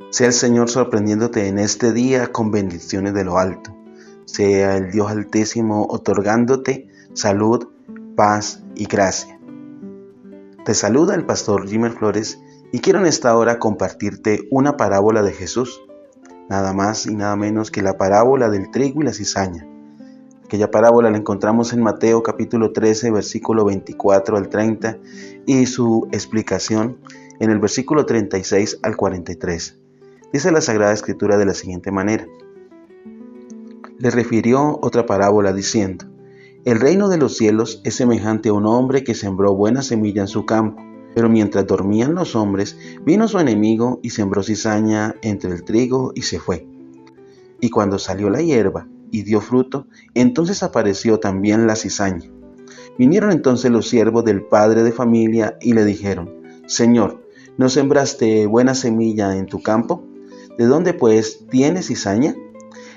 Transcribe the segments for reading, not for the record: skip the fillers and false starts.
Sea el Señor sorprendiéndote en este día con bendiciones de lo alto. Sea el Dios Altísimo otorgándote salud, paz y gracia. Te saluda el pastor Jimmer Flores y quiero en esta hora compartirte una parábola de Jesús. Nada más y nada menos que la parábola del trigo y la cizaña. Aquella parábola la encontramos en Mateo capítulo 13, versículo 24 al 30 y su explicación en el versículo 36 al 43. Dice la Sagrada Escritura de la siguiente manera. Le refirió otra parábola diciendo: El reino de los cielos es semejante a un hombre que sembró buena semilla en su campo, pero mientras dormían los hombres, vino su enemigo y sembró cizaña entre el trigo y se fue. Y cuando salió la hierba y dio fruto, entonces apareció también la cizaña. Vinieron entonces los siervos del padre de familia y le dijeron: Señor, ¿no sembraste buena semilla en tu campo? ¿De dónde pues tienes cizaña?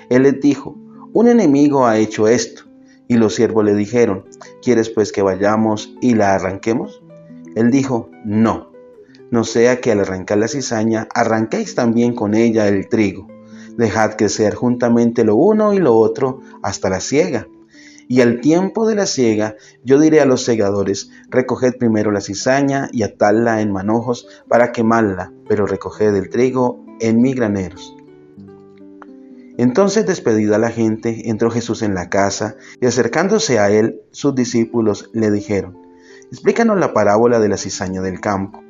Él les dijo: Un enemigo ha hecho esto. Y los siervos le dijeron: ¿Quieres pues que vayamos y la arranquemos? Él dijo: No, no sea que al arrancar la cizaña arranquéis también con ella el trigo. Dejad crecer juntamente lo uno y lo otro hasta la siega. Y al tiempo de la siega, yo diré a los segadores: recoged primero la cizaña y atadla en manojos para quemarla, pero recoged el trigo en mis graneros. Entonces, despedida la gente, entró Jesús en la casa, y acercándose a él, sus discípulos le dijeron: Explícanos la parábola de la cizaña del campo.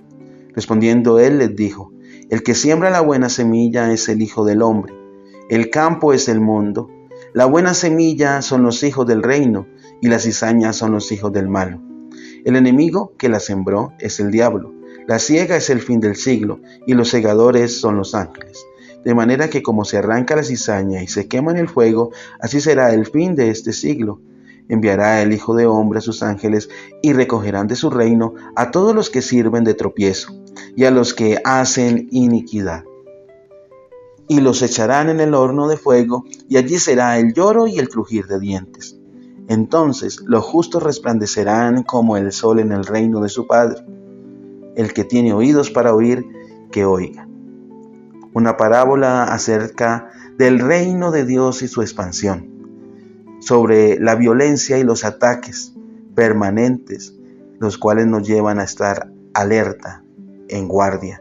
Respondiendo él les dijo: El que siembra la buena semilla es el Hijo del Hombre. El campo es el mundo. La buena semilla son los hijos del reino, y la cizaña son los hijos del malo. El enemigo que la sembró es el diablo. La siega es el fin del siglo, y los segadores son los ángeles. De manera que como se arranca la cizaña y se quema en el fuego, así será el fin de este siglo. Enviará el Hijo de Hombre a sus ángeles y recogerán de su reino a todos los que sirven de tropiezo y a los que hacen iniquidad. Y los echarán en el horno de fuego, y allí será el lloro y el crujir de dientes. Entonces los justos resplandecerán como el sol en el reino de su Padre. El que tiene oídos para oír, que oiga. Una parábola acerca del reino de Dios y su expansión, sobre la violencia y los ataques permanentes, los cuales nos llevan a estar alerta, en guardia.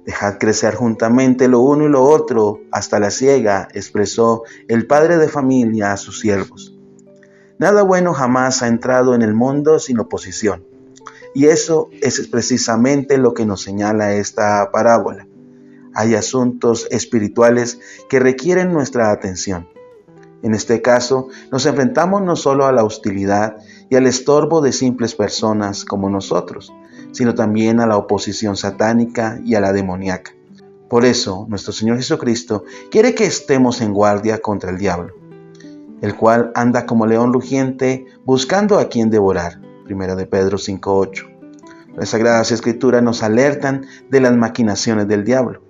Dejad crecer juntamente lo uno y lo otro hasta la siega, expresó el padre de familia a sus siervos. Nada bueno jamás ha entrado en el mundo sin oposición, y eso es precisamente lo que nos señala esta parábola. Hay asuntos espirituales que requieren nuestra atención. En este caso, nos enfrentamos no solo a la hostilidad y al estorbo de simples personas como nosotros, sino también a la oposición satánica y a la demoníaca. Por eso, nuestro Señor Jesucristo quiere que estemos en guardia contra el diablo, el cual anda como león rugiente buscando a quien devorar. 1 de Pedro 5:8. Las Sagradas Escrituras nos alertan de las maquinaciones del diablo.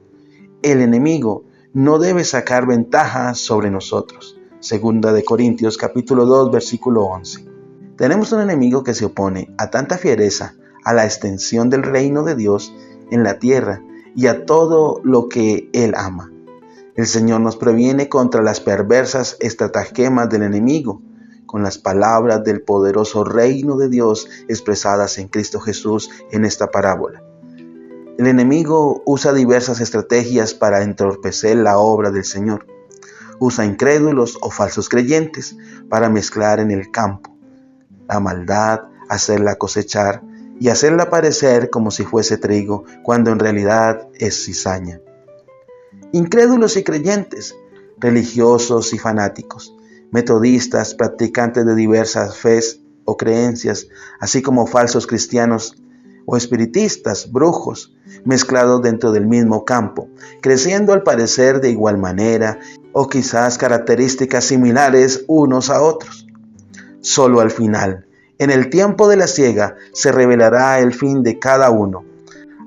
El enemigo no debe sacar ventaja sobre nosotros. 2 de Corintios capítulo 2, versículo 11. Tenemos un enemigo que se opone a tanta fiereza a la extensión del reino de Dios en la tierra y a todo lo que Él ama. El Señor nos previene contra las perversas estratagemas del enemigo con las palabras del poderoso reino de Dios expresadas en Cristo Jesús en esta parábola. El enemigo usa diversas estrategias para entorpecer la obra del Señor. Usa incrédulos o falsos creyentes para mezclar en el campo la maldad, hacerla cosechar y hacerla parecer como si fuese trigo, cuando en realidad es cizaña. Incrédulos y creyentes, religiosos y fanáticos, metodistas, practicantes de diversas fes o creencias, así como falsos cristianos o espiritistas, brujos, mezclados dentro del mismo campo, creciendo al parecer de igual manera o quizás características similares unos a otros. Solo al final, en el tiempo de la siega, se revelará el fin de cada uno.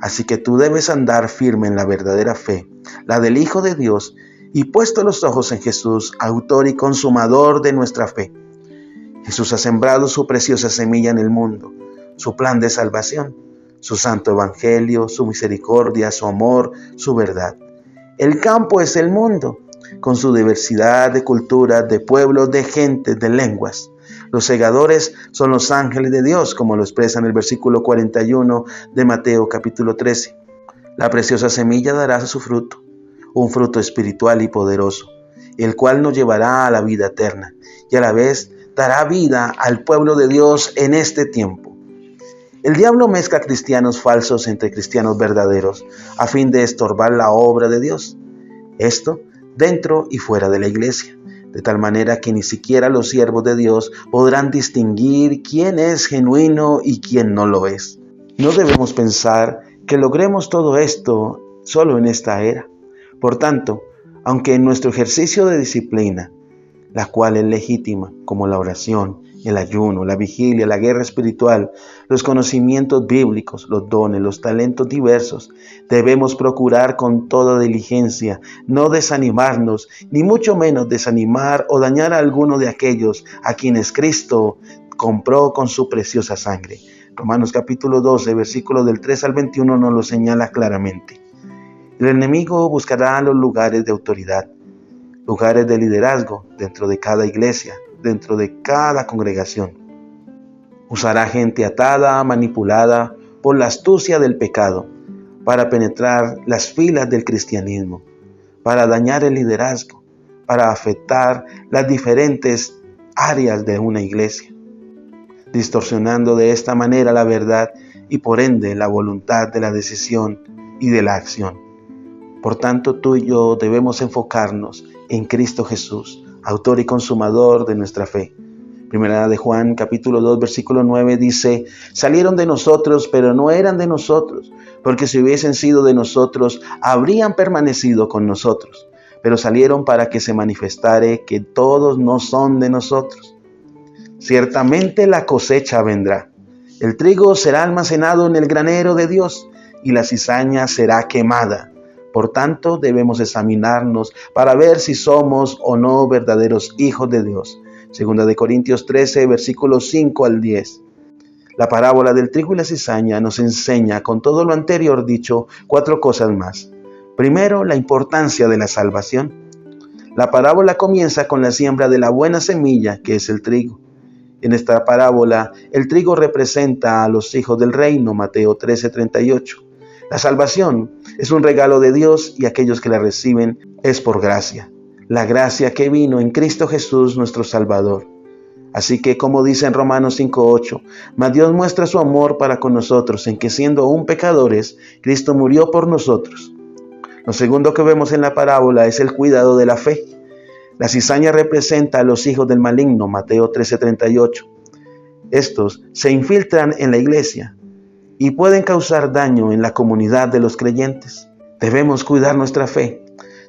Así que tú debes andar firme en la verdadera fe, la del Hijo de Dios, y puesto los ojos en Jesús, autor y consumador de nuestra fe. Jesús ha sembrado su preciosa semilla en el mundo, su plan de salvación. su santo evangelio, su misericordia, su amor, su verdad. El campo es el mundo, con su diversidad de culturas, de pueblos, de gentes, de lenguas. Los segadores son los ángeles de Dios, como lo expresa en el versículo 41 de Mateo capítulo 13. La preciosa semilla dará su fruto, un fruto espiritual y poderoso, el cual nos llevará a la vida eterna y a la vez dará vida al pueblo de Dios en este tiempo. El diablo mezcla cristianos falsos entre cristianos verdaderos a fin de estorbar la obra de Dios. Esto dentro y fuera de la iglesia, de tal manera que ni siquiera los siervos de Dios podrán distinguir quién es genuino y quién no lo es. No debemos pensar que logremos todo esto solo en esta era. Por tanto, aunque en nuestro ejercicio de disciplina, la cual es legítima, como la oración, el ayuno, la vigilia, la guerra espiritual, los conocimientos bíblicos, los dones, los talentos diversos, debemos procurar con toda diligencia no desanimarnos, ni mucho menos desanimar o dañar a alguno de aquellos a quienes Cristo compró con su preciosa sangre. Romanos capítulo 12, versículos del 3 al 21 nos lo señala claramente. El enemigo buscará los lugares de autoridad, lugares de liderazgo dentro de cada iglesia, dentro de cada congregación. Usará gente atada, manipulada por la astucia del pecado para penetrar las filas del cristianismo, para dañar el liderazgo, para afectar las diferentes áreas de una iglesia, distorsionando de esta manera la verdad y por ende la voluntad de la decisión y de la acción. Por tanto, tú y yo debemos enfocarnos en Cristo Jesús, autor y consumador de nuestra fe. Primera de Juan, capítulo 2, versículo 9 dice: salieron de nosotros, pero no eran de nosotros, porque si hubiesen sido de nosotros, habrían permanecido con nosotros. Pero salieron para que se manifestare que todos no son de nosotros. Ciertamente la cosecha vendrá. El trigo será almacenado en el granero de Dios, y la cizaña será quemada. Por tanto, debemos examinarnos para ver si somos o no verdaderos hijos de Dios. Segunda de Corintios 13, versículos 5 al 10. La parábola del trigo y la cizaña nos enseña, con todo lo anterior dicho, 4 cosas más. Primero, la importancia de la salvación. La parábola comienza con la siembra de la buena semilla, que es el trigo. En esta parábola, el trigo representa a los hijos del reino, Mateo 13:38. La salvación es un regalo de Dios y aquellos que la reciben es por gracia. La gracia que vino en Cristo Jesús nuestro Salvador. Así que, como dice en Romanos 5:8, mas Dios muestra su amor para con nosotros en que siendo aún pecadores, Cristo murió por nosotros. Lo segundo que vemos en la parábola es el cuidado de la fe. La cizaña representa a los hijos del maligno, Mateo 13:38. Estos se infiltran en la iglesia y pueden causar daño en la comunidad de los creyentes. Debemos cuidar nuestra fe,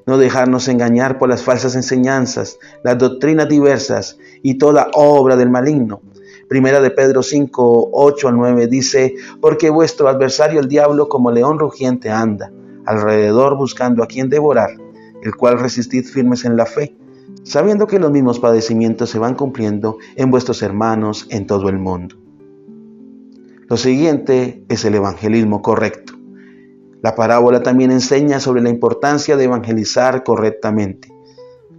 no dejarnos engañar por las falsas enseñanzas, las doctrinas diversas y toda obra del maligno. Primera de Pedro 5, 8 al 9 dice: porque vuestro adversario el diablo como león rugiente anda, alrededor buscando a quien devorar, el cual resistid firmes en la fe, sabiendo que los mismos padecimientos se van cumpliendo en vuestros hermanos en todo el mundo. Lo siguiente es el evangelismo correcto. La parábola también enseña sobre la importancia de evangelizar correctamente.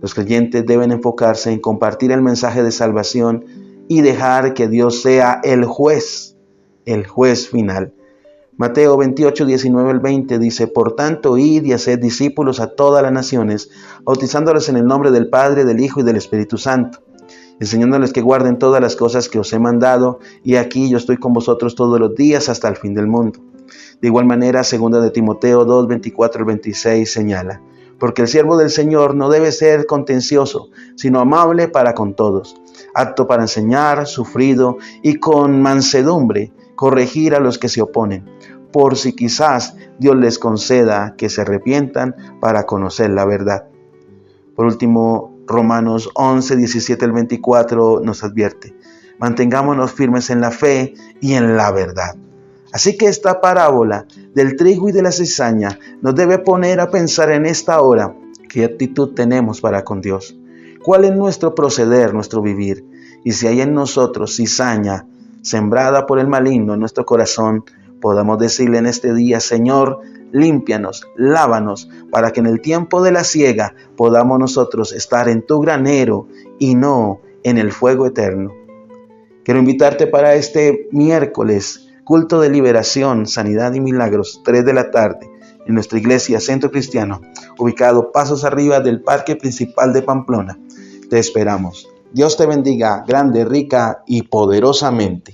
Los creyentes deben enfocarse en compartir el mensaje de salvación y dejar que Dios sea el juez final. Mateo 28, 19 al 20 dice: por tanto, id y haced discípulos a todas las naciones, bautizándolos en el nombre del Padre, del Hijo y del Espíritu Santo, enseñándoles que guarden todas las cosas que os he mandado, y aquí yo estoy con vosotros todos los días hasta el fin del mundo. De igual manera, 2 de Timoteo 2, 24 al 26 señala: porque el siervo del Señor no debe ser contencioso, sino amable para con todos, apto para enseñar, sufrido y con mansedumbre corregir a los que se oponen, por si quizás Dios les conceda que se arrepientan para conocer la verdad. Por último, Romanos 11, 17 al 24 nos advierte: mantengámonos firmes en la fe y en la verdad. Así que esta parábola del trigo y de la cizaña nos debe poner a pensar en esta hora qué actitud tenemos para con Dios, cuál es nuestro proceder, nuestro vivir, y si hay en nosotros cizaña sembrada por el maligno en nuestro corazón, podamos decirle en este día: Señor, límpianos, lávanos, para que en el tiempo de la siega podamos nosotros estar en tu granero y no en el fuego eterno. Quiero invitarte para este miércoles, culto de liberación, sanidad y milagros, 3 de la tarde, en nuestra iglesia Centro Cristiano, ubicado pasos arriba del Parque Principal de Pamplona. Te esperamos. Dios te bendiga grande, rica y poderosamente.